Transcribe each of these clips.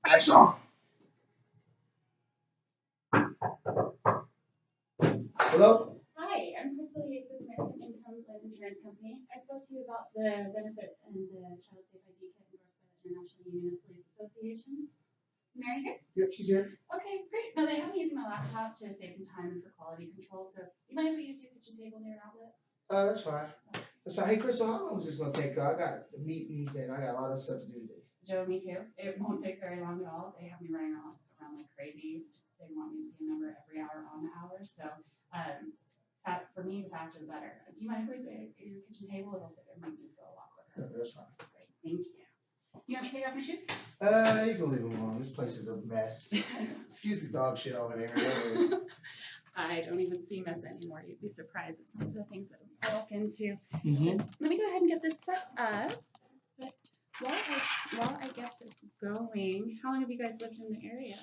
Action. Hello? Hi, I'm Krystal with American Income Life Insurance Company. I spoke to you about the benefits and the Child Safe ID kit endorsed by the International Union of Police Associations. Mary here? Yep, she's here. Okay, great. Now they have me using my laptop to save some time and for quality control, so you mind if we use your kitchen table near your outlet? That's fine. That's fine. Hey, Krystal, how long is this gonna take? I got the meetings and I got a lot of stuff to do today. Joe, me too. It won't take very long at all. They have me running around like crazy. They want me to see a number every hour on the hour, so for me, the faster the better. Do you mind if we say your kitchen table? It'll make this go a lot quicker. No, that's fine. Great, thank you. You want me to take off my shoes? You can leave them alone. This place is a mess. Excuse the dog shit over there. I don't even see mess anymore. You'd be surprised at some of the things that I walk into. Mm-hmm. Let me go ahead and get this set up. But while I get this going, how long have you guys lived in the area?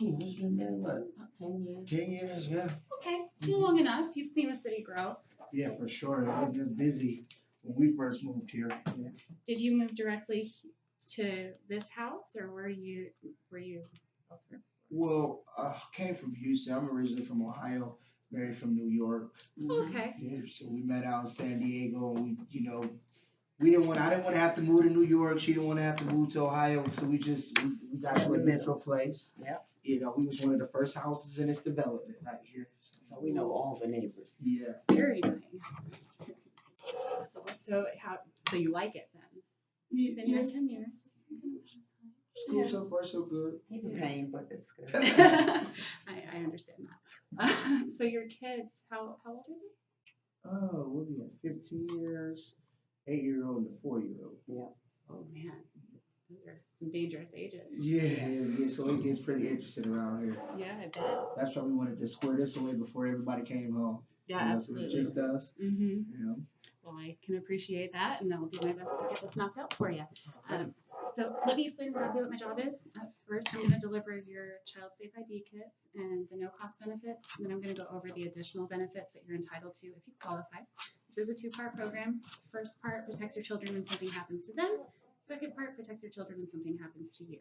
It's been there, what? About 10 years. 10 years, yeah. Okay, long enough. You've seen the city grow. Yeah, for sure. It wasn't as busy when we first moved here. Yeah. Did you move directly to this house, or were you elsewhere? Well, I came from Houston. I'm originally from Ohio, married from New York. Okay. Yeah, so we met out in San Diego. And I didn't want to have to move to New York. She didn't want to have to move to Ohio. So we got to a neutral place. Yep. We was one of the first houses in this development right here. So we know all the neighbors. Yeah. Very nice. So you like it then? You've been here 10 years. School so far so good. He's a pain, but it's good. I understand that. So your kids, how old are they? Oh, we'll be at 15 years, 8-year-old and a 4-year-old. Yeah. Oh man, those are some dangerous ages. Yeah. So it gets pretty interesting around here. Yeah, I bet. That's why we wanted to square this away before everybody came home. Yeah, absolutely. So it just does. Mm-hmm. Well, I can appreciate that, and I'll do my best to get this knocked out for you. So let me explain exactly what my job is. First, I'm going to deliver your child safe ID kits and the no-cost benefits. And then I'm going to go over the additional benefits that you're entitled to if you qualify. This is a 2-part program. First part protects your children when something happens to them. Second part protects your children when something happens to you.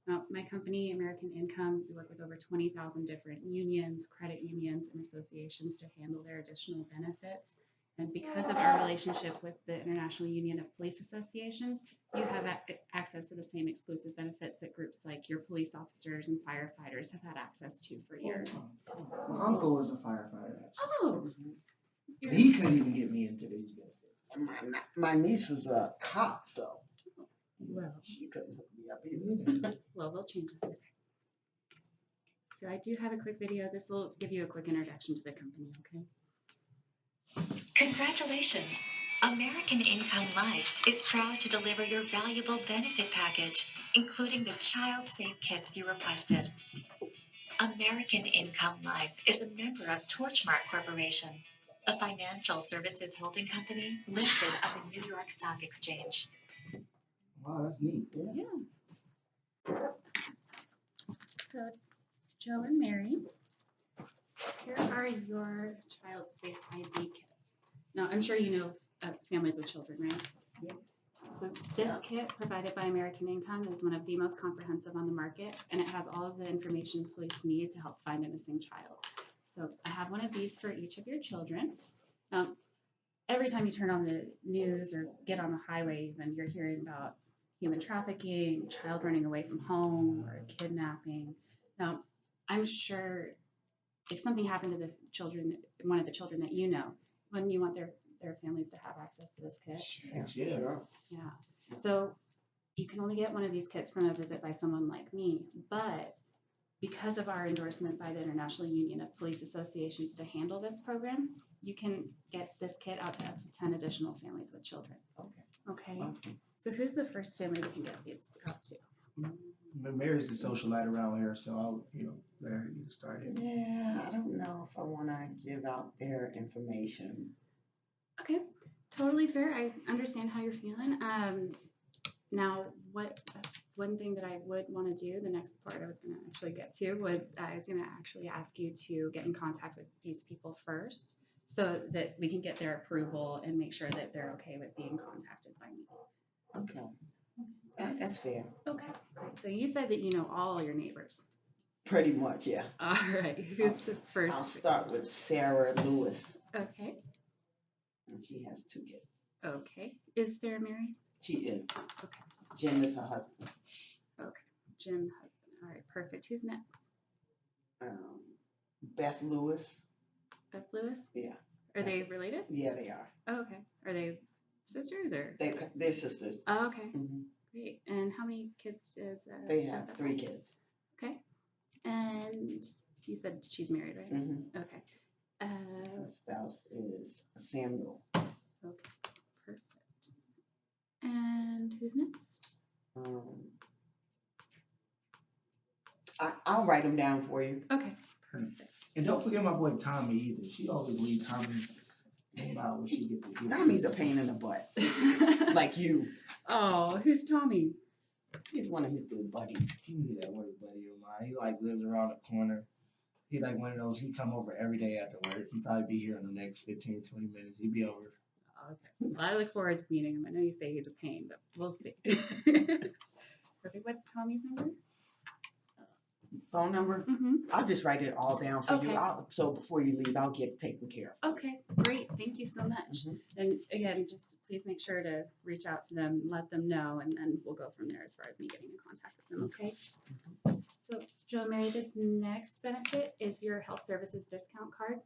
Now, my company, American Income, we work with over 20,000 different unions, credit unions, and associations to handle their additional benefits. And because of our relationship with the International Union of Police Associations, you have access to the same exclusive benefits that groups like your police officers and firefighters have had access to for years. My uncle was a firefighter, actually. Oh. He couldn't even get me into these benefits. And my niece was a cop, so Well, she couldn't hook me up either. well, they'll change that today. So I do have a quick video. This will give you a quick introduction to the company, okay? Congratulations! American Income Life is proud to deliver your valuable benefit package, including the Child Safe kits you requested. American Income Life is a member of Torchmark Corporation, a financial services holding company listed on the New York Stock Exchange. Wow, that's neat. Yeah. So, Joe and Mary, here are your child safe ID kits. Now, I'm sure you know families with children, right? Yeah. So this kit provided by American Income is one of the most comprehensive on the market, and it has all of the information police need to help find a missing child. So I have one of these for each of your children. Now, every time you turn on the news or get on the highway, even you're hearing about human trafficking, child running away from home, or kidnapping. Now, I'm sure if something happened to the children, one of the children that you know, wouldn't you want their families to have access to this kit? Sure. Yeah. So you can only get one of these kits from a visit by someone like me, but because of our endorsement by the International Union of Police Associations to handle this program, you can get this kit out to up to 10 additional families with children. Okay. So who's the first family we can get these out to? Mary's the socialite around here, so I'll, let her get started. Yeah, I don't know if I want to give out their information. Okay, totally fair. I understand how you're feeling. Now, one thing that I would want to do, the next part I was going to actually get to was I was going to actually ask you to get in contact with these people first so that we can get their approval and make sure that they're okay with being contacted by me. Okay. That's fair. Okay, great. So you said that you know all your neighbors. Pretty much, yeah. All right. Who's the I'll first? start with Sarah Lewis, Okay. and she has 2 kids. Okay. Is Sarah married? She is. Okay. Jim is her husband. Jim, husband. All right. Perfect. Who's next? Beth Lewis. Beth Lewis? Yeah. Are they related? Yeah, they are. Oh, okay. Are they sisters or? They're sisters. Oh, okay. Hmm. Great. And how many kids does They does have Beth 3 kids. Okay. And you said she's married, right? Mm-hmm. Okay. Her spouse is Samuel. Okay. Perfect. And who's next? I'll write them down for you. Okay. Perfect. And don't forget my boy Tommy either. She always leave Tommy about when she get to do. Tommy's a pain in the butt, like you. Oh, who's Tommy? He's one of his good buddies. Yeah, what a buddy of mine. He like lives around the corner. He like one of those. He come over every day after work. He probably be here in the next 15, 20 minutes. He'll be over. Okay. Well, I look forward to meeting him. I know you say he's a pain, but we'll see. Perfect. What's Tommy's number? Phone number? Mm-hmm. I'll just write it all down for Okay. you. So before you leave, I'll get it taken care of. Okay, great. Thank you so much. Mhm. And again, just please make sure to reach out to them, let them know, and then we'll go from there as far as me getting in contact with them, okay? So, Joe and Mary, this next benefit is your health services discount card.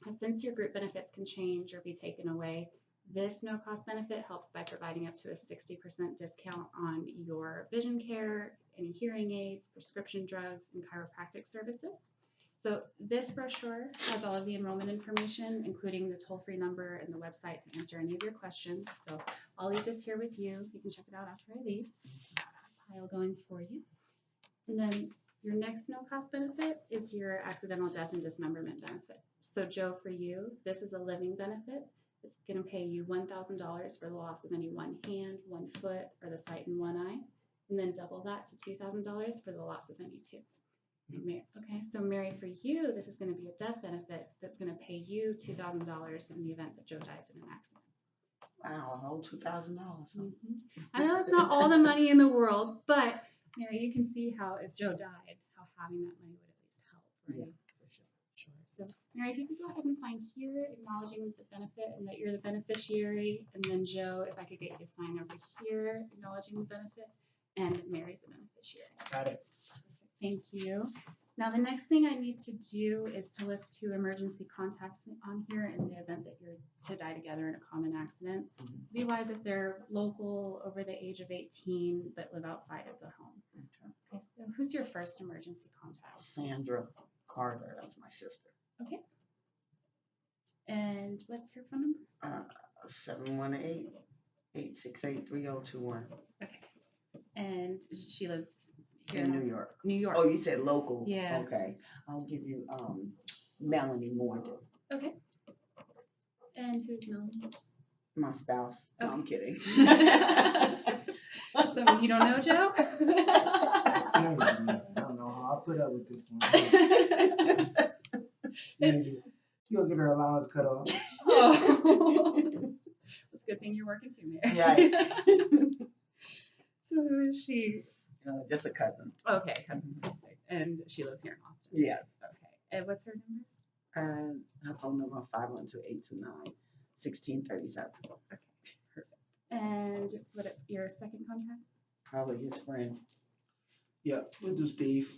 Now, since your group benefits can change or be taken away, this no-cost benefit helps by providing up to a 60% discount on your vision care, any hearing aids, prescription drugs, and chiropractic services. So this brochure has all of the enrollment information, including the toll-free number and the website to answer any of your questions. So I'll leave this here with you. You can check it out after I leave. Pile going for you. And then your next no-cost benefit is your accidental death and dismemberment benefit. So Joe, for you, this is a living benefit. It's going to pay you $1,000 for the loss of any one hand, one foot, or the sight in one eye, and then double that to $2,000 for the loss of any 2. Okay, so Mary, for you, this is going to be a death benefit that's going to pay you $2,000 in the event that Joe dies in an accident. Wow, a whole $2,000. I know it's not all the money in the world, but Mary, you can see how if Joe died, how having that money would at least help, right? Yeah, for sure. Sure. So, Mary, if you could go ahead and sign here, acknowledging the benefit and that you're the beneficiary, and then Joe, if I could get you to sign over here, acknowledging the benefit, and that Mary's the beneficiary. Got it. Thank you. Now, the next thing I need to do is to list 2 emergency contacts on here in the event that you're to die together in a common accident. Be wise if they're local, over the age of 18, but live outside of the home. Okay, so who's your first emergency contact? Sandra Carter, that's my sister. Okay. And what's her phone number? 718-868-3021. Okay. And she lives here In New York. New York. Oh, you said local? Yeah. Okay. I'll give you Melanie Morgan, Okay. And who's Melanie? my spouse. No, I'm kidding. So you don't know Joe? I don't know how I'll put up with this one. You'll get her allowance cut off. Oh. It's a good thing you're working too, Mary. Right. So who is she? Just a cousin. Okay, cousin. And she lives here in Austin. Yes. Okay. And what's her number? Her phone number 512-829-1637. Okay, perfect. And what your second contact? Probably his friend. Yeah, we'll do Steve.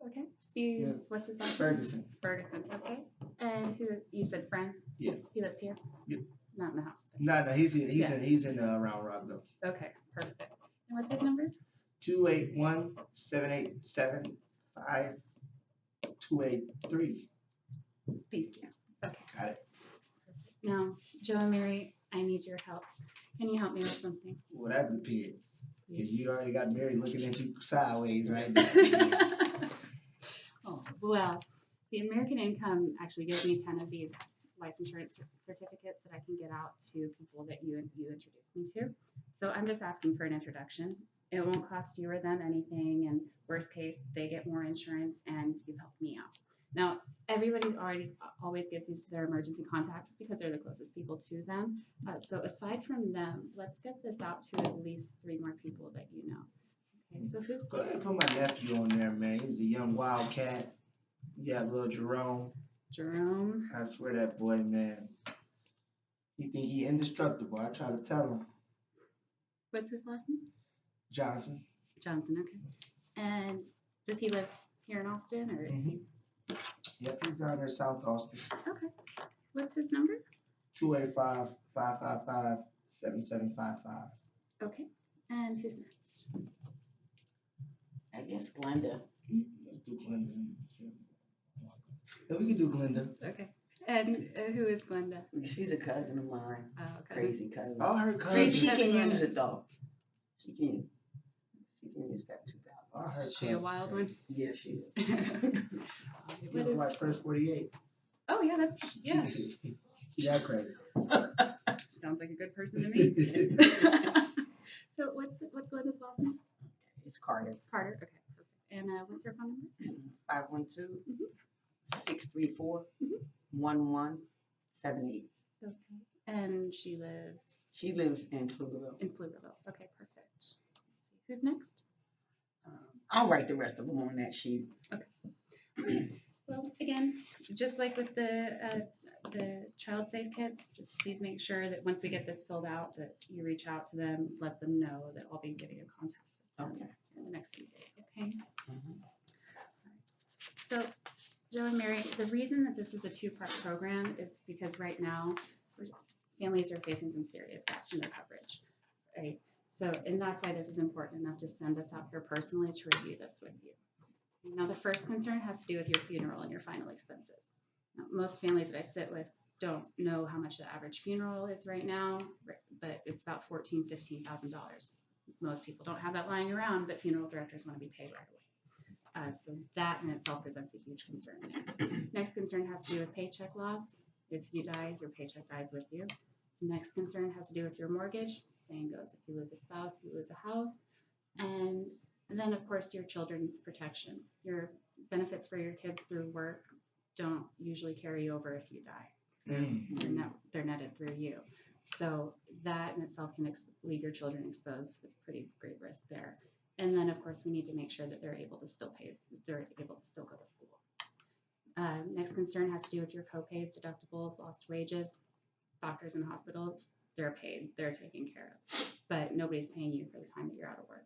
Okay. Steve, Yeah. what's his last name? Ferguson. Ferguson, okay. And who, you said friend? Yeah. He lives here? Yep. Not in the house. But No, he's Yeah. in Round Rock though. okay, perfect. And what's his number? 281-787-5283. Thank you. Okay. Got it. Now, Joe and Mary, I need your help. Can you help me with something? Well, that depends. Yes. You already got Mary looking at you sideways right now. Oh, well, the American Income actually gives me 10 of these life insurance certificates that I can get out to people that you introduced me to. So I'm just asking for an introduction. It won't cost you or them anything, and worst case, they get more insurance and you've helped me out. Now, everybody always gives these to their emergency contacts because they're the closest people to them. So aside from them, let's get this out to at least 3 more people that you know. Okay, so who's Go ahead and put my nephew on there, man. He's a young wildcat. Yeah, little Jerome. Jerome? I swear that boy, man. You think he indestructible? I try to tell him. What's his last name? Johnson. Johnson, okay. And does he live here in Austin or is he? Yep, he's down there South Austin. Okay. What's his number? 285-555-7755. Okay. And who's next? I guess Glenda. Let's do Glenda. Yeah, we can do Glenda. Okay. And who is Glenda? She's a cousin of mine. Oh, cousin. Crazy cousin. All her She cousins. can Glenda. use it though. She can use that 2000. All her Is she a cousins wild crazy. one? Yeah, she is. You know, like first 48. Oh yeah, that's yeah. Yeah, crazy. Sounds like a good person to me. So what's Glenda's last name? It's Carter. Carter. Okay, perfect. And what's her phone number? 512-634-1178. Okay. And she lives She lives in Pflugerville. in Pflugerville. Okay, perfect. Who's next? I'll write the rest of them on that sheet. Well, again, just like with the child safe kits, just please make sure that once we get this filled out, that you reach out to them, let them know that I'll be getting in contact with them Okay. in the next few days. Okay. Mhm. So, Joe and Mary, the reason that this is a two-part program is because right now families are facing some serious gaps in their coverage, right? So, and that's why this is important enough to send us out here personally to review this with you. Now, the first concern has to do with your funeral and your final expenses. Now, most families that I sit with don't know how much the average funeral is right now, but it's about $14,000, $15,000. Most people don't have that lying around, but funeral directors want to be paid right away. So that in itself presents a huge concern there. Next concern has to do with paycheck loss. If you die, your paycheck dies with you. Next concern has to do with your mortgage. Saying goes, if you lose a spouse, you lose a house. And then, of course, your children's protection. Your benefits for your kids through work don't usually carry over if you die. They're netted through you. So that in itself can leave your children exposed with pretty great risk there. And then, of course, we need to make sure that they're able to still go to school. Next concern has to do with your co-pays, deductibles, lost wages. Doctors and hospitals, they're paid, they're taken care of, but nobody's paying you for the time that you're out of work,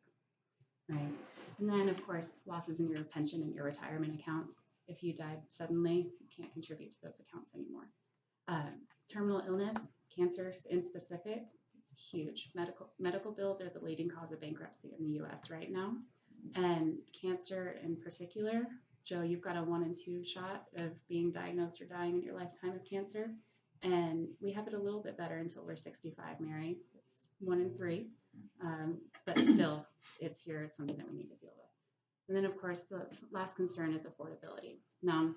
right? And then, of course, losses in your pension and your retirement accounts. If you died suddenly, you can't contribute to those accounts anymore. Terminal illness, cancer in specific, it's huge. Medical bills are the leading cause of bankruptcy in the U.S. right now, and cancer in particular. Joe, you've got a 1 in 2 shot of being diagnosed or dying in your lifetime of cancer. And we have it a little bit better until we're 65, Mary. It's 1 in 3. But still, it's here. It's something that we need to deal with. And then, of course, the last concern is affordability. Now,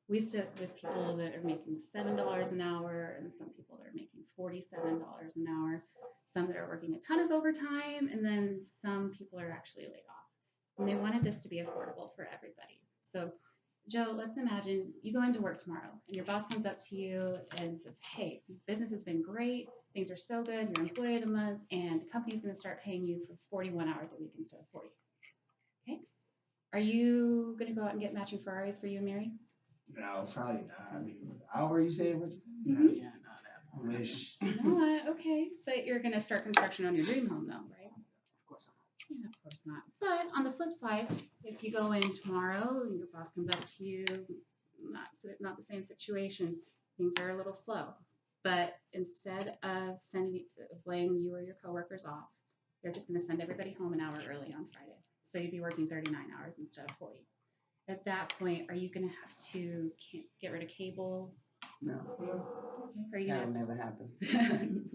we sit with people that are making $7 an hour and some people that are making $47 an hour, some that are working a ton of overtime, and then some people are actually laid off. And they wanted this to be affordable for everybody. So, Joe, let's imagine you go into work tomorrow and your boss comes up to you and says, hey, business has been great. Things are so good. You're employed a month and the company's going to start paying you for 41 hours a week instead of 40. Okay. Are you going to go out and get matching Ferraris for you and Mary? No, probably not. I mean, hour you say? Mhm. Yeah, no, that wish. No, okay. But you're going to start construction on your dream home though, right? Of course not. Yeah, of course not. But on the flip side, if you go in tomorrow and your boss comes up to you, not the same situation, things are a little slow. But instead of laying you or your coworkers off, they're just going to send everybody home an hour early on Friday. So you'd be working 39 hours instead of 40. At that point, are you going to have to get rid of cable? No, Are you that'll gonna never happen.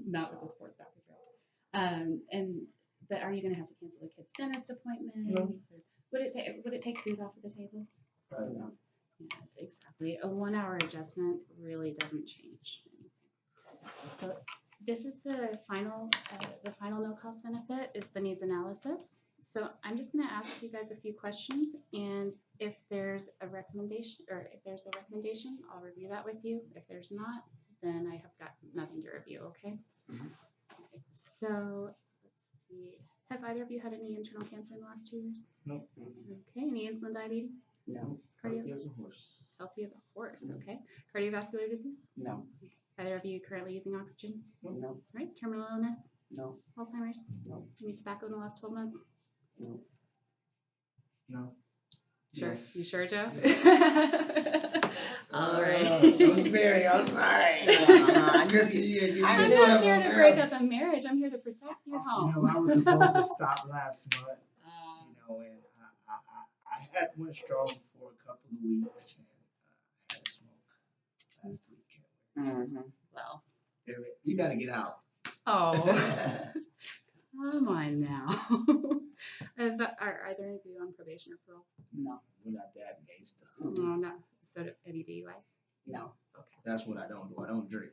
not with the sports package, but are you going to have to cancel the kids' dentist appointments? No. Or would it take food off of the table? Probably not. Yeah, exactly. A 1 hour adjustment really doesn't change anything. So this is the final no cost benefit is the needs analysis. So I'm just going to ask you guys a few questions, and if there's a recommendation, I'll review that with you. If there's not, then I have got nothing to review. Okay. Mhm. So let's see. Have either of you had any internal cancer in the last 2 years? Nope. Okay. Any insulin diabetes? No, Cardio? Healthy as a horse. Healthy as a horse. Okay. Cardiovascular disease? no, Either of you currently using oxygen? no, All right. Terminal illness? no, Alzheimer's? no, Any tobacco in the last 12 months? no. No. Sure. Yes. You sure, Joe? All I'm right. very. I'm sorry. Krystal, you I I'm know. not here to break up a marriage. I'm here to protect your home. I was supposed to stop last month, Uh, and I had went strong for a couple of weeks, and I had a smoke last weekend. Mm-hmm. well. Damn it, you gotta get out. Oh. Come on now. Are either of you on probation or parole? No, We're not that gangster. No, no. So any DUIs? no. Okay. That's what I don't do. I don't drink.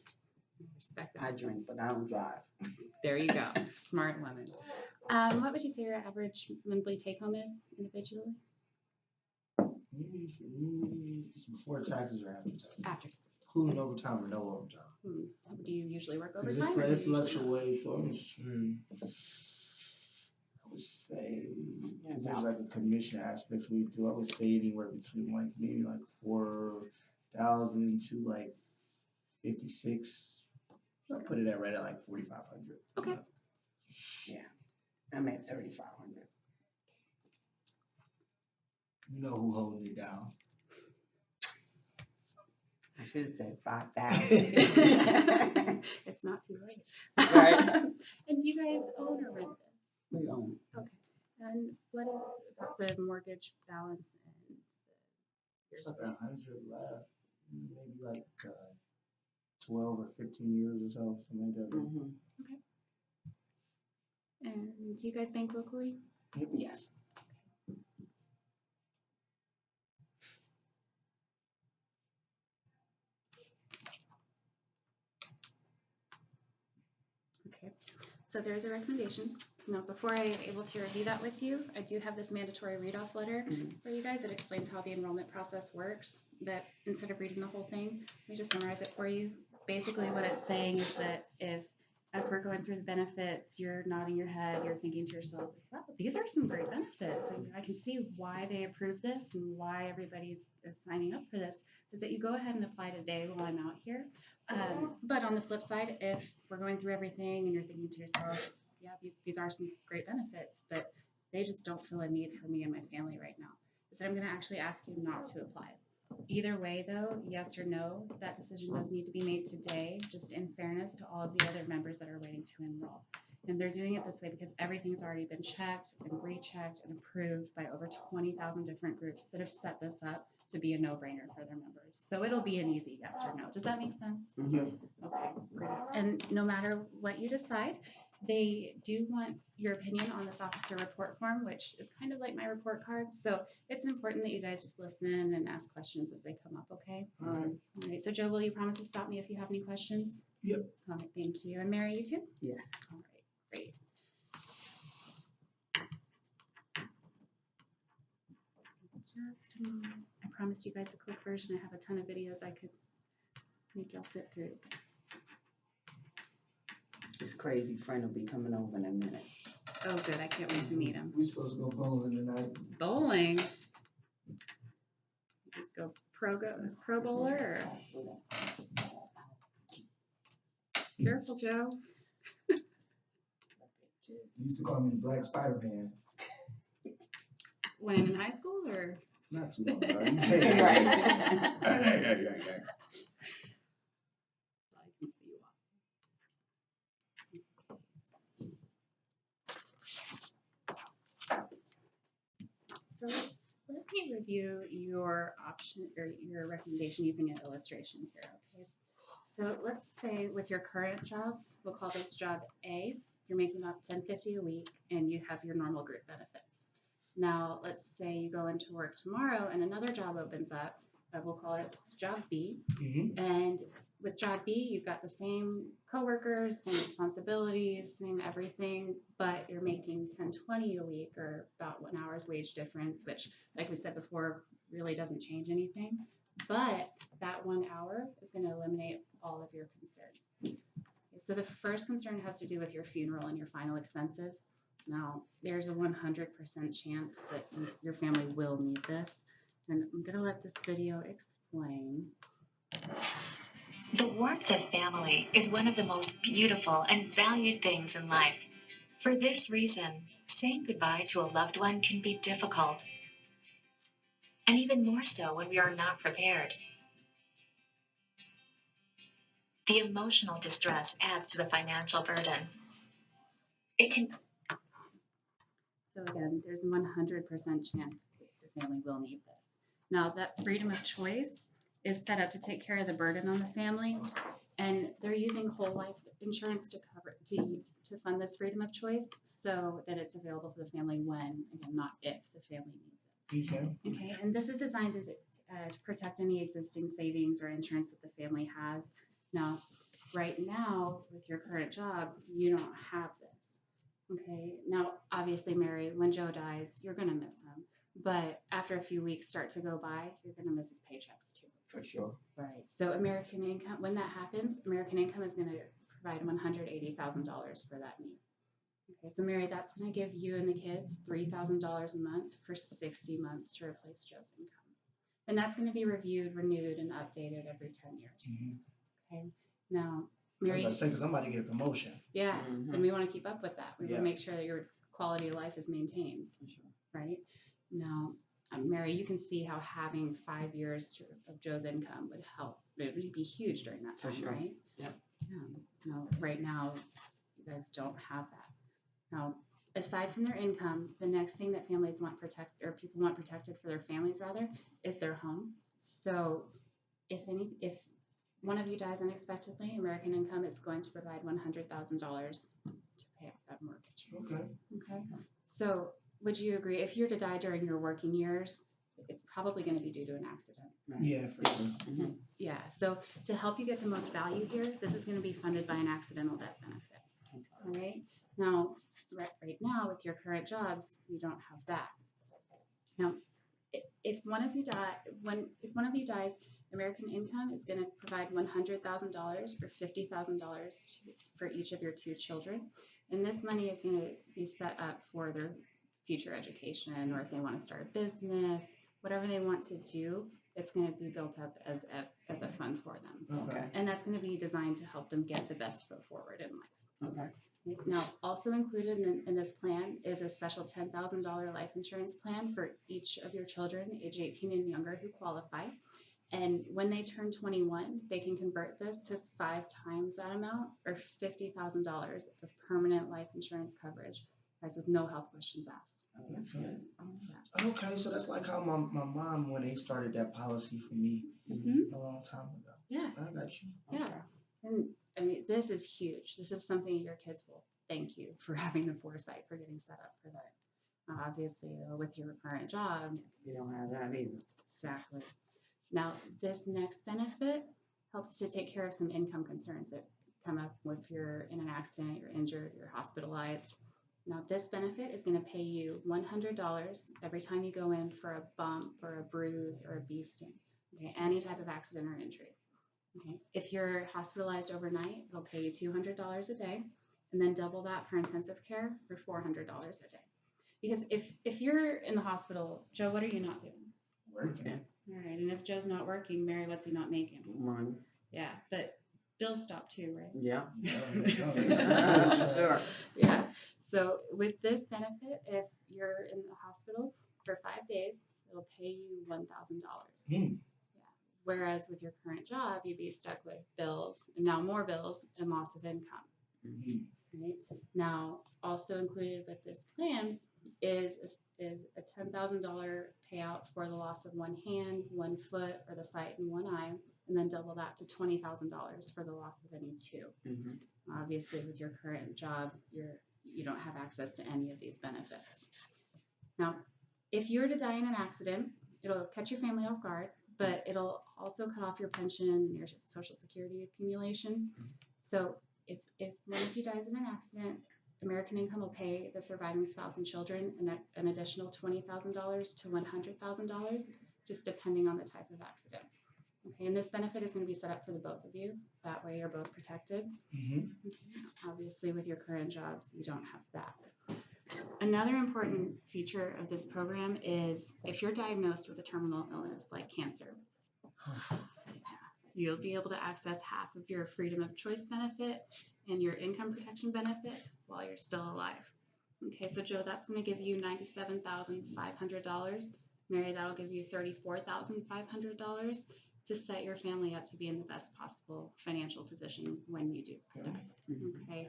Respect I that. drink, but I don't drive. There you go. Smart woman. What would you say your average monthly take home is individually? Maybe for me, just before taxes or after taxes, After. including overtime or no overtime. Do you usually work Because overtime? or do it you usually not? fluctuates. So I would say there's like a commission aspects we do. I would say anywhere between like maybe like 4,000 to like 56. I'll put it at right at like 4,500. Okay. I'm at 3,500. You know who holds it down. I should have said 5,000. It's not too late. Right. And do you guys own or rent this? We own. Okay. And what is the mortgage balance and the years It's of like 100 left. Maybe like 12 or 15 years or so. Something like that. Mm-hmm. And do you guys bank locally? Yes. Okay. So there's a recommendation. Now, before I am able to review that with you, I do have this mandatory read-off letter for you guys. It explains how the enrollment process works. But instead of reading the whole thing, let me just summarize it for you. Basically, what it's saying is that if, as we're going through the benefits, you're nodding your head, you're thinking to yourself, wow, these are some great benefits. And I can see why they approved this and why everybody's is signing up for this, is that you go ahead and apply today while I'm out here. But on the flip side, if we're going through everything and you're thinking to yourself, yeah, these are some great benefits, but they just don't feel a need for me and my family right now, is that I'm going to actually ask you not to apply. Either way, though, yes or no, that decision does need to be made today, just in fairness to all of the other members that are waiting to enroll. And they're doing it this way because everything's already been checked and rechecked and approved by over 20,000 different groups that have set this up to be a no-brainer for their members. So it'll be an easy yes or no. Does that make sense? Yeah. Okay, great. And no matter what you decide, they do want your opinion on this officer report form, which is kind of like my report card. So it's important that you guys just listen and ask questions as they come up, okay? All right. All right, so Joe, will you promise to stop me if you have any questions? Yep. All right, thank you. And Mary, you too? Yes. All right, great. Just a moment. I promised you guys a quick version. I have a ton of videos I could make y'all sit through. This crazy friend will be coming over in a minute. Oh, good. I can't wait to meet him. We supposed to go bowling tonight. Bowling. Go pro bowler. Or... Careful, Joe. You used to call me the Black Spider-Man. When in high school or? Not too long ago. I can see you So let me review your option or your recommendation using an illustration here, okay? So let's say with your current jobs, we'll call this job A. You're making up $10.50 a week and you have your normal group benefits. Now, let's say you go into work tomorrow and another job opens up. We'll call it job B. Mm-hmm. And with job B, you've got the same coworkers, same responsibilities, same everything, but you're making $10.20 a week or about 1 hour's wage difference, which, like we said before, really doesn't change anything. But that 1 hour is going to eliminate all of your concerns. Okay, so the first concern has to do with your funeral and your final expenses. Now, there's a 100% chance that your family will need this. And I'm going to let this video explain. The warmth of family is one of the most beautiful and valued things in life. For this reason, saying goodbye to a loved one can be difficult, and even more so when we are not prepared. The emotional distress adds to the financial burden. It can So again, there's a 100% chance that your family will need this. Now, that freedom of choice is set up to take care of the burden on the family, and they're using whole life insurance to cover to fund this freedom of choice so that it's available to the family when, again, not if the family needs it. Okay. Okay, and this is designed to protect any existing savings or insurance that the family has. Now, right now, with your current job, you don't have this. Okay, now, obviously, Mary, when Joe dies, you're going to miss him. But after a few weeks start to go by, you're going to miss his paychecks too. For sure. Right. So American Income, when that happens, American Income is going to provide $180,000 for that need. Okay, so Mary, that's going to give you and the kids $3,000 a month for 60 months to replace Joe's income. And that's going to be reviewed, renewed, and updated every 10 years. Mm-hmm. Okay. Now, I Mary. was because somebody get a promotion. Yeah, Mhm. and we want to keep up with that. We want Yeah. to make sure that your quality of life is maintained. Right. Now, Mary, you can see how having 5 years of Joe's income would help. It would be huge during that For time, sure. right? Yeah. No, right now, you guys don't have that. Now, aside from their income, the next thing that families want people want protected for their families rather, is their home. So, if one of you dies unexpectedly, American Income is going to provide $100,000 to pay off that mortgage. Okay. Okay. So, would you agree if you're to die during your working years, it's probably going to be due to an accident? Yeah, for sure. Mhm. Yeah. So, to help you get the most value here, this is going to be funded by an accidental death benefit. All right. Now, right now with your current jobs, you don't have that. Now, if one of you dies, American Income is going to provide $100,000 or $50,000 for each of your 2 children, and this money is going to be set up for their future education, or if they want to start a business, whatever they want to do, it's going to be built up as a fund for them, Okay. and that's going to be designed to help them get the best foot forward in life. Okay. Now, also included in this plan is a special $10,000 life insurance plan for each of your children, age 18 and younger, who qualify. And when they turn 21, they can convert this to 5 times that amount, or $50,000 of permanent life insurance coverage, guys, with no health questions asked. Okay. Okay, so that's like how my mom, when they started that policy for me Mm-hmm. a long time ago. Yeah. I got you. Yeah. And I mean, this is huge. This is something your kids will thank you for having the foresight for getting set up for that. Obviously, though, with your current job, You don't have that either. exactly. Now, this next benefit helps to take care of some income concerns that come up if you're in an accident, you're injured, you're hospitalized. Now, this benefit is going to pay you $100 every time you go in for a bump or a bruise or a bee sting. Okay, any type of accident or injury. Okay. If you're hospitalized overnight, it'll pay you $200 a day, and then double that for intensive care for $400 a day. Because if you're in the hospital, Joe, what are you not doing? Working. All right, and if Joe's not working, Mary, what's he not making? Money. Yeah, but bills stop too, right? Yeah. Yeah. Sure. Yeah. So with this benefit, if you're in the hospital for 5 days, it'll pay you $1,000. Hmm. Whereas with your current job, you'd be stuck with bills, and now more bills, and loss of income. Mhm. Right? Now, also included with this plan is a $10,000 payout for the loss of one hand, one foot, or the sight in one eye, and then double that to $20,000 for the loss of any 2. Mhm. Obviously, with your current job, you don't have access to any of these benefits. Now, if you were to die in an accident, it'll catch your family off guard, but it'll also cut off your pension and your Social Security accumulation. So if one of you dies in an accident, American Income will pay the surviving spouse and children an additional $20,000 to $100,000, just depending on the type of accident. Okay, and this benefit is going to be set up for the both of you. That way you're both protected. Mhm. Obviously, with your current jobs, you don't have that. Another important feature of this program is if you're diagnosed with a terminal illness like cancer, you'll be able to access half of your freedom of choice benefit and your income protection benefit while you're still alive. Okay, so Joe, that's going to give you $97,500. Mary, that'll give you $34,500 to set your family up to be in the best possible financial position when you do die. Okay.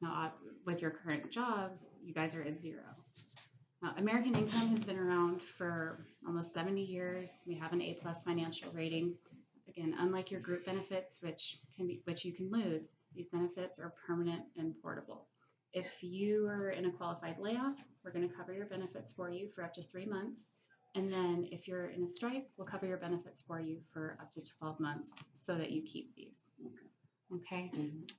Now, with your current jobs, you guys are at zero. Now, American Income has been around for almost 70 years. We have an A+ financial rating. Again, unlike your group benefits, which you can lose, these benefits are permanent and portable. If you are in a qualified layoff, we're going to cover your benefits for you for up to 3 months. And then if you're in a strike, we'll cover your benefits for you for up to 12 months so that you keep these. Okay.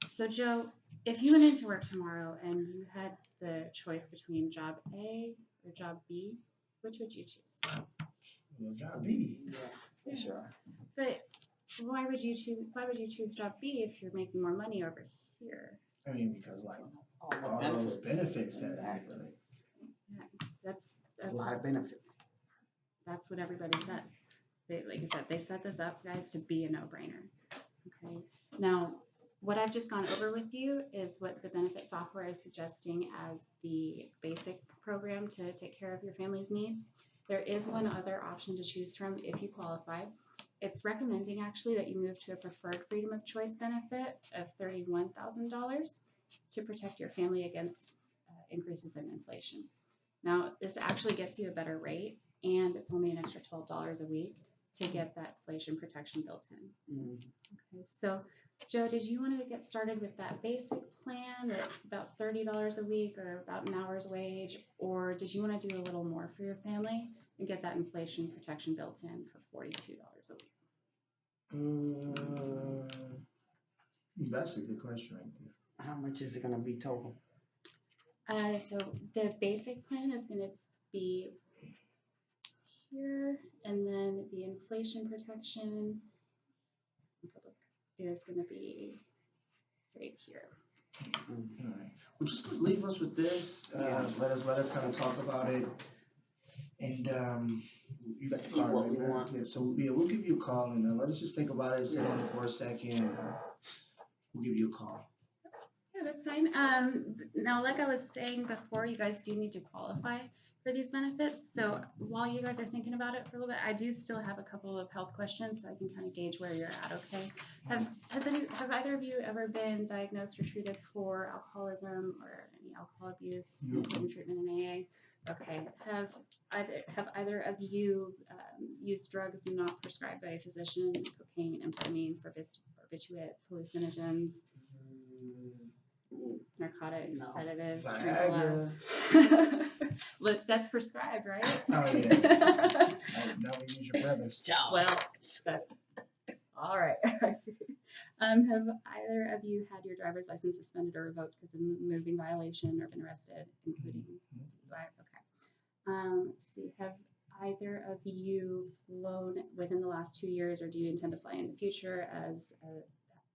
So Joe, if you went into work tomorrow and you had the choice between job A or job B, which would you choose? Well, job B. Yeah, sure. But why would you choose job B if you're making more money over here? I mean, because like All the all those benefits that Exactly. That's A lot of benefits. that's what everybody says. Like I said, they set this up, guys, to be a no-brainer. Okay. Now, what I've just gone over with you is what the benefit software is suggesting as the basic program to take care of your family's needs. There is one other option to choose from if you qualify. It's recommending actually that you move to a preferred freedom of choice benefit of $31,000 to protect your family against increases in inflation. Now, this actually gets you a better rate, and it's only an extra $12 a week to get that inflation protection built in. Okay, so Joe, did you want to get started with that basic plan at about $30 a week or about an hour's wage, or did you want to do a little more for your family and get that inflation protection built in for $42 a week? That's a good question right there. How much is it gonna be total? So the basic plan is going to be here, and then the inflation protection is going to be right here. All right. Well, just leave us with this. Yeah. Let us kind of talk about it, and you got the See card what right we there. want. Yeah, so yeah, we'll give you a call, and let us just think about it, sit on it for a second. We'll give you a call. Yeah, that's fine. Now, like I was saying before, you guys do need to qualify for these benefits. So while you guys are thinking about it for a little bit, I do still have a couple of health questions so I can kind of gauge where you're at, okay? Have either of you ever been diagnosed or treated for alcoholism or any alcohol abuse, including treatment in AA? Okay. Have either of you used drugs not prescribed by a physician, cocaine, amphetamines, barbiturates, hallucinogens, narcotics, No. sedatives, Viagra. tranquilizers? Look, that's prescribed, right? Oh yeah. Now we use your brothers. Well, all right. Have either of you had your driver's license suspended or revoked because of moving violation or been arrested, including okay. Let's see. Have either of you flown within the last 2 years, or do you intend to fly in the future as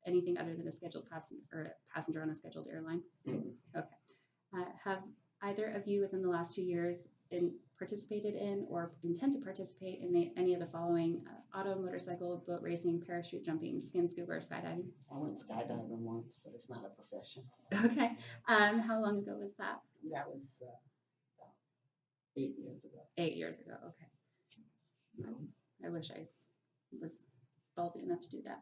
anything other than a scheduled passenger on a scheduled airline? Okay. Have either of you within the last 2 years participated in or intend to participate in any of the following: auto, motorcycle, boat racing, parachute jumping, skin scuba, or skydiving? I went skydiving once, but it's not a profession. Okay. How long ago was that? That was about 8 years ago. 8 years ago. Okay. I wish I was ballsy enough to do that.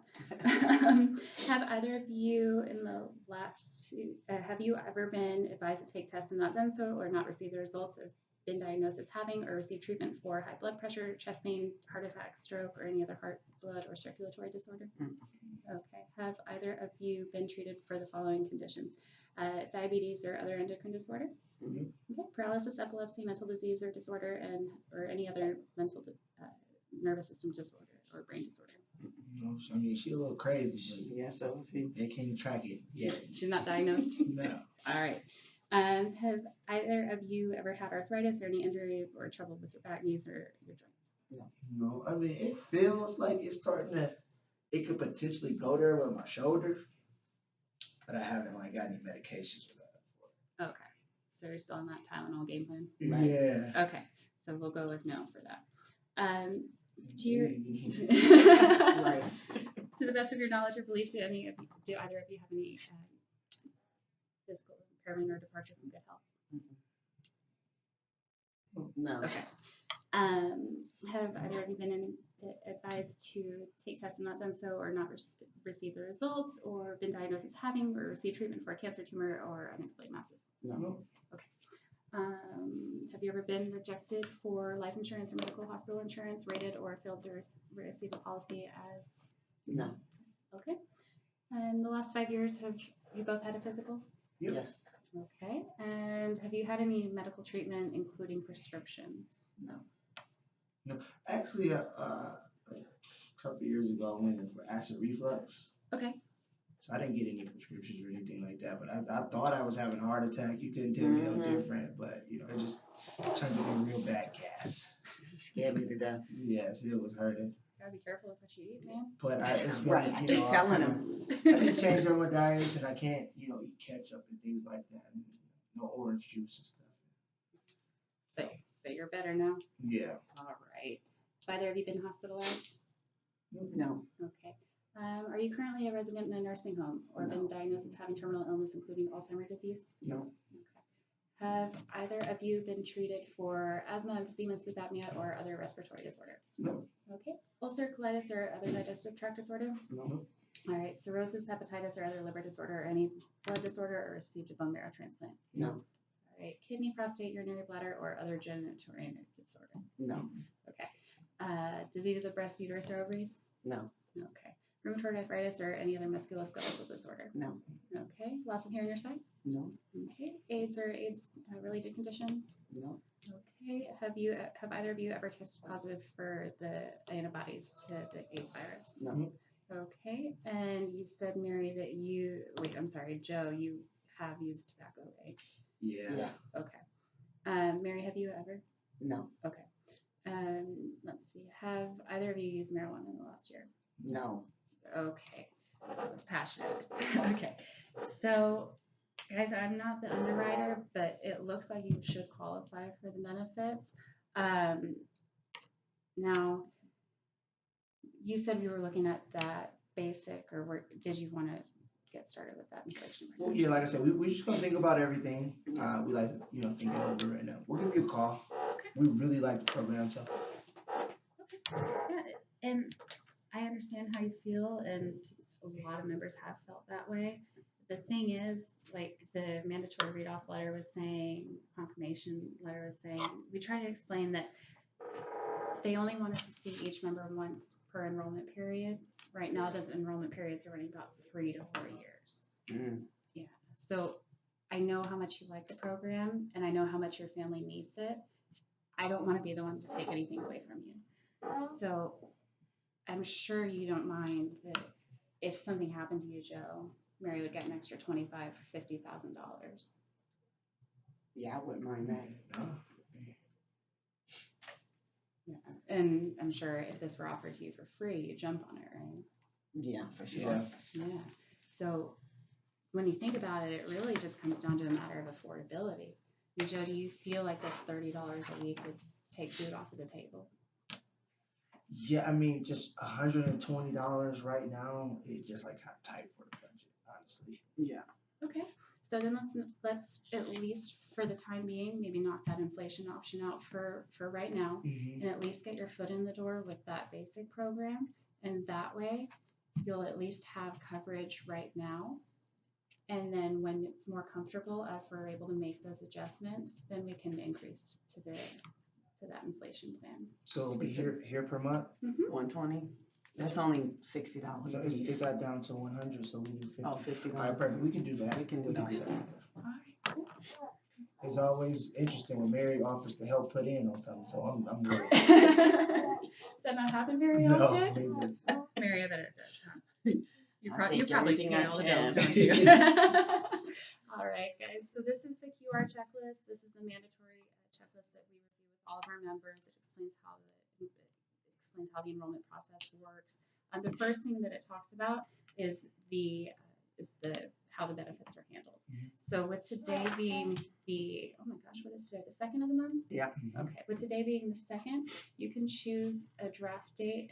Have either of you in the last have you ever been advised to take tests and not done so, or not received the results of been diagnosed as having or received treatment for high blood pressure, chest pain, heart attack, stroke, or any other heart, blood, or circulatory disorder? Okay. Have either of you been treated for the following conditions: diabetes or other endocrine disorder? Okay. Paralysis, epilepsy, mental disease or disorder, or any other mental nervous system disorder or brain disorder? You know, I mean, she's a little crazy, Yeah, so is he. but they can't track it yet. She's not diagnosed? No. All right. Have either of you ever had arthritis or any injury or trouble with your back, knees, or your joints? No. I mean, it feels like it's starting to. It could potentially go there with my shoulder, but I haven't got any medications for that. Okay. So you're still on that Tylenol game plan? Right. Yeah. Okay, so we'll go with no for that. Do you, Right. to the best of your knowledge or belief, do either of you have any physical impairment or departure from good health? No. Okay. Have either of you been advised to take tests and not done so, or not received the results, or been diagnosed as having or received treatment for a cancer, tumor, or unexplained masses? No. Have you ever been rejected for life insurance or medical hospital insurance, rated or failed to receive a policy as? No. Okay. And the last 5 years, have you both had a physical? Yep. Yes. Okay. And have you had any medical treatment, including prescriptions? No. Actually, a couple years ago, I went in for acid reflux. Okay. So I didn't get any prescriptions or anything like that. But I thought I was having a heart attack. You couldn't tell me no different. But, you know, it just turned into real bad gas. Scared me to death. Yes, it was hurting. Gotta be careful with what you eat, man. But it's been, Right. I you keep know, telling him. I just changed up my diet and I can't, you know, eat ketchup and things like that. And, no orange juice and stuff. But you're better now? Yeah. All right. Have either of you been hospitalized? No. Okay. Are you currently a resident in a nursing home or No. been diagnosed as having terminal illness, including Alzheimer's disease? No. Okay. Have either of you been treated for asthma, emphysema, sleep apnea, or other respiratory disorder? No. Okay. Ulcer, colitis, or other digestive tract disorder? No. All right. Cirrhosis, hepatitis, or other liver disorder, or any blood disorder, or received a bone marrow transplant? No. All right. Kidney, prostate, urinary bladder, or other genital disorder? No. Okay. Disease of the breast, uterus, or ovaries? No. Okay. Rheumatoid arthritis or any other musculoskeletal disorder? No. Okay. Loss of hearing or sight? No. Okay. AIDS or AIDS related conditions? No. Okay. Have either of you ever tested positive for the antibodies to the AIDS virus? No. Okay. And you said, Mary, that Joe, you have used tobacco, right? Yeah. Okay. Mary, have you ever? No. Okay. Let's see. Have either of you used marijuana in the last year? No. Okay. I was passionate. Okay. So, guys, I'm not the underwriter, but it looks like you should qualify for the benefits. Now, you said you were looking at that basic, or did you want to get started with that inflation Well, protection? yeah, like I said, we're just gonna think about everything. We like to, you know, think it over right now. We'll give you a call. Okay. We really like the program, so Yeah, and I understand how you feel, and a lot of members have felt that way. The thing is, like the mandatory read-off letter was saying, confirmation letter was saying, we try to explain that they only want us to see each member once per enrollment period. Right now, those enrollment periods are running about 3 to 4 years. Mm. Yeah. So I know how much you like the program, and I know how much your family needs it. I don't want to be the one to take anything away from you. So I'm sure you don't mind that if something happened to you, Joe, Mary would get an extra $25,000 or $50,000. Yeah, I wouldn't mind that. Yeah. And I'm sure if this were offered to you for free, you'd jump on it, right? Yeah, for sure. yeah. Yeah. So when you think about it, it really just comes down to a matter of affordability. I mean, Joe, do you feel like this $30 a week would take food off of the table? Yeah, I mean, just $120 right now is just like kind of tight for the budget, honestly. Yeah. Okay. So then let's at least for the time being, maybe knock that inflation option out for right now, Mm-hmm. and at least get your foot in the door with that basic program. And that way you'll at least have coverage right now. And then when it's more comfortable, as we're able to make those adjustments, then we can increase to that inflation plan. So it'll be here per month. 120. That's only $60 No, a it piece. got down to 100, so we do 50. Oh, $50. All right, perfect. We can do that. We can do that. All right, cool. It's always interesting when Mary offers to help put in on something, so I'm ready. Does that not happen very No, often? it does. Mary, I bet it does. Huh? You I'll probably take everything pay I all the can. bills, don't you? All right, guys. So this is the QR checklist. This is the mandatory checklist that we review with all of our members. It explains how the enrollment process works. The first thing that it talks about is the how the benefits are handled. Mhm. So with today being the, oh my gosh, what is today? The 2nd of the month? Yeah. Okay, with today being the 2nd, you can choose a draft date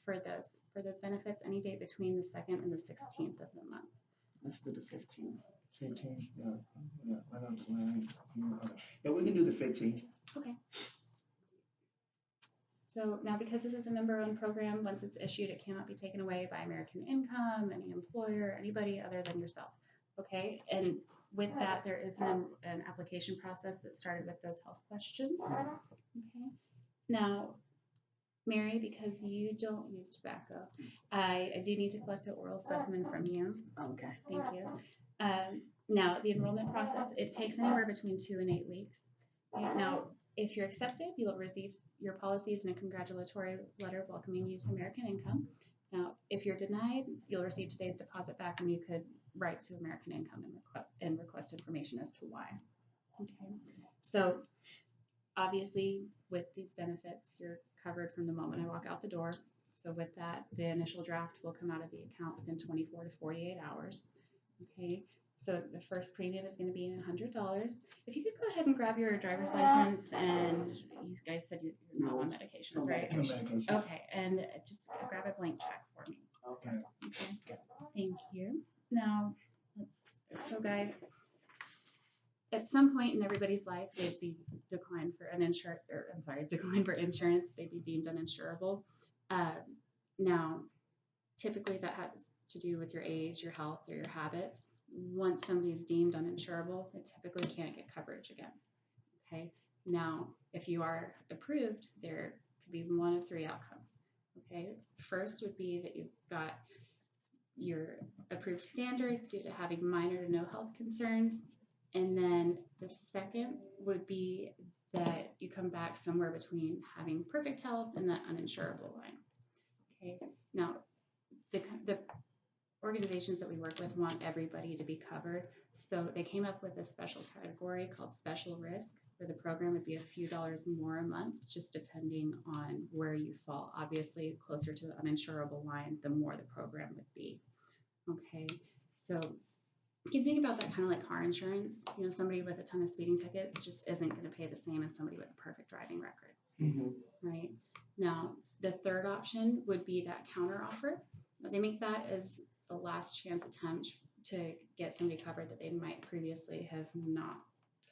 for those benefits any date between the 2nd and the 16th of the month. Let's do the 15th. 15. Yeah. Yeah. I know. Okay. Yeah, we can do the 15. Okay. So now, because this is a member-owned program, once it's issued, it cannot be taken away by American Income, any employer, anybody other than yourself. Okay, and with that, there is an application process that started with those health questions. Okay, now, Mary, because you don't use tobacco, I do need to collect an oral specimen from you. Okay. Thank you. Now, the enrollment process, it takes anywhere between 2 and 8 weeks. Okay, now, if you're accepted, you will receive your policies and a congratulatory letter welcoming you to American Income. Now, if you're denied, you'll receive today's deposit back, and you could write to American Income and request information as to why. Okay, so obviously with these benefits, you're covered from the moment I walk out the door. So with that, the initial draft will come out of the account within 24 to 48 hours. Okay, so the first premium is going to be $100. If you could go ahead and grab your driver's license, and you guys said you're not on medications, right? No medication. Okay, and just grab a blank check for me. Okay. Okay, thank you. Now, so guys, at some point in everybody's life, they'd be declined for insurance. They'd be deemed uninsurable. Now, typically that has to do with your age, your health, or your habits. Once somebody is deemed uninsurable, they typically can't get coverage again. Okay. Now, if you are approved, there could be one of 3 outcomes. Okay. First would be that you've got your approved standard due to having minor to no health concerns. And then the second would be that you come back somewhere between having perfect health and that uninsurable line. Okay. Now, the organizations that we work with want everybody to be covered. So they came up with a special category called special risk, where the program would be a few dollars more a month, just depending on where you fall. Obviously, closer to the uninsurable line, the more the program would be. Okay. So you can think about that kind of like car insurance. You know, somebody with a ton of speeding tickets just isn't going to pay the same as somebody with a perfect driving record. Mm-hmm. Right. Now, the third option would be that counter offer. They make that as a last chance attempt to get somebody covered that they might previously have not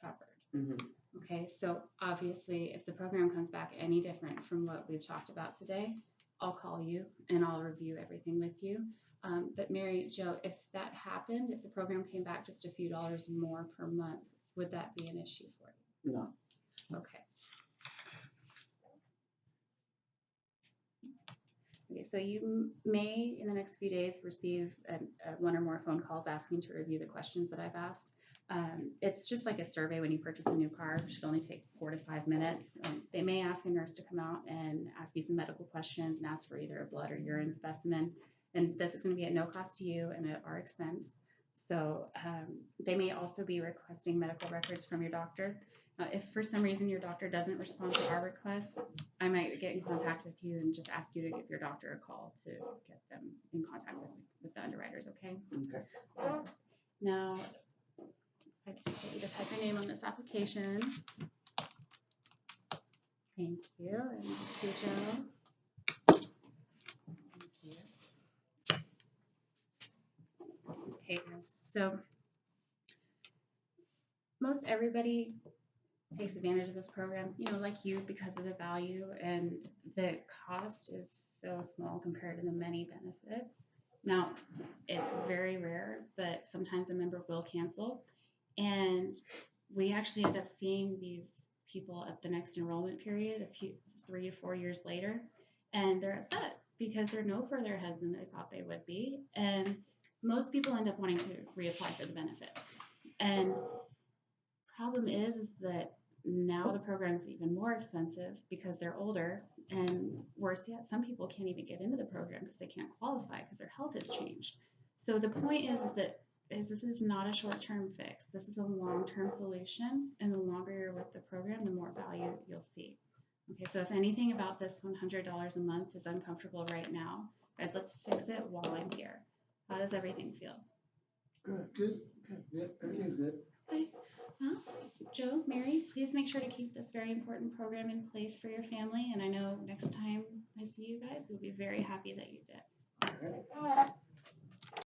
covered. Mm-hmm. Okay, so obviously, if the program comes back any different from what we've talked about today, I'll call you and I'll review everything with you. But Mary Jo, if that happened, if the program came back just a few dollars more per month, would that be an issue for you? No. Okay. Okay, so you may, in the next few days, receive one or more phone calls asking to review the questions that I've asked. It's just like a survey when you purchase a new car. It should only take 4 to 5 minutes. They may ask a nurse to come out and ask you some medical questions and ask for either a blood or urine specimen. And this is going to be at no cost to you and at our expense. So they may also be requesting medical records from your doctor. If for some reason your doctor doesn't respond to our request, I might get in contact with you and just ask you to give your doctor a call to get them in contact with the underwriters, okay? Okay. Now, I just get you to type your name on this application. Thank you. And to Joe. Thank you. Okay, guys. So most everybody takes advantage of this program, you know, like you, because of the value, and the cost is so small compared to the many benefits. Now, it's very rare, but sometimes a member will cancel, and we actually end up seeing these people at the next enrollment period 3 to 4 years later, and they're upset because they're no further ahead than they thought they would be, and most people end up wanting to reapply for the benefits. And problem is that now the program is even more expensive because they're older, and worse yet, some people can't even get into the program because they can't qualify because their health has changed. So the point is that this is not a short-term fix. This is a long-term solution, and the longer you're with the program, the more value you'll see. Okay, so if anything about this $100 a month is uncomfortable right now, guys, let's fix it while I'm here. How does everything feel? Good. Good. Yeah, everything's good. Okay. Well, Joe, Mary, please make sure to keep this very important program in place for your family. And I know next time I see you guys, we'll be very happy that you did.